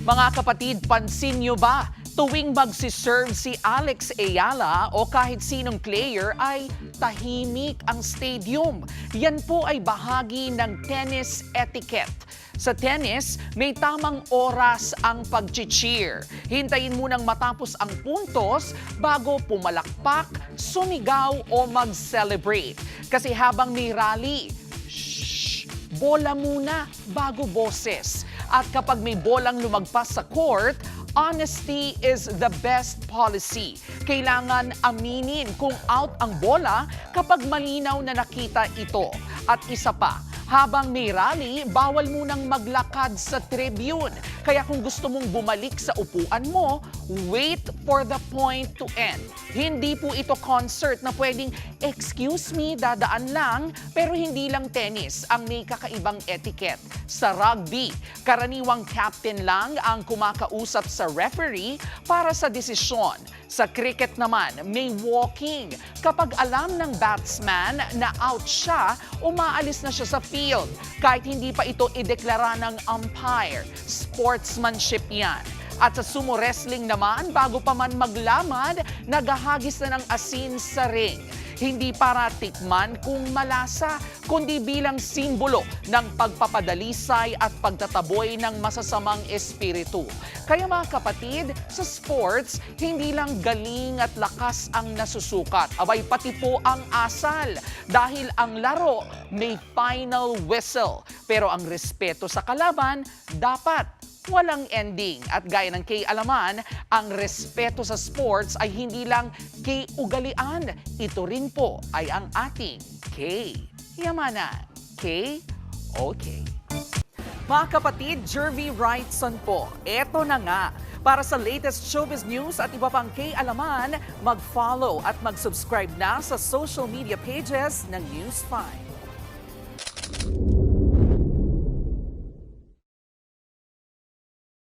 Mga kapatid, pansin nyo ba? Tuwing magsiserve si Alex Ayala o kahit sinong player ay tahimik ang stadium. Yan po ay bahagi ng tennis etiquette. Sa tennis, may tamang oras ang pag-cheer. Hintayin munang matapos ang puntos bago pumalakpak, sumigaw o mag-celebrate. Kasi habang may rally, bola muna bago boses. At kapag may bolang lumagpas sa court, honesty is the best policy. Kailangan aminin kung out ang bola kapag malinaw na nakita ito. At isa pa, habang may rally, bawal munang maglakad sa tribune. Kaya kung gusto mong bumalik sa upuan mo, wait for the point to end. Hindi po ito concert na pwedeng, excuse me, dadaan lang, pero hindi lang tennis ang may kakaibang etiquette. Sa rugby, karaniwang captain lang ang kumakausap sa referee para sa desisyon. Sa cricket naman, may walking. Kapag alam ng batsman na out siya, umaalis na siya sa field. Kahit hindi pa ito ideklara ng umpire. Sportsmanship yan. At sa sumo wrestling naman, bago pa man maglamad, naghahagis na ng asin sa ring. Hindi para tikman kung malasa, kundi bilang simbolo ng pagpapadalisay at pagtataboy ng masasamang espiritu. Kaya mga kapatid, sa sports, hindi lang galing at lakas ang nasusukat. Abay, pati po ang asal. Dahil ang laro may final whistle. Pero ang respeto sa kalaban, dapat walang ending. At gaya ng Kay Alaman, ang respeto sa sports ay hindi lang kay ugalian. Ito rin po ay ang ating Kay Yamanan. Kay, okay. Mga kapatid, Jervy Wrightson po. Eto na nga. Para sa latest showbiz news at iba pang Kay Alaman, mag-follow at mag-subscribe na sa social media pages ng News 5.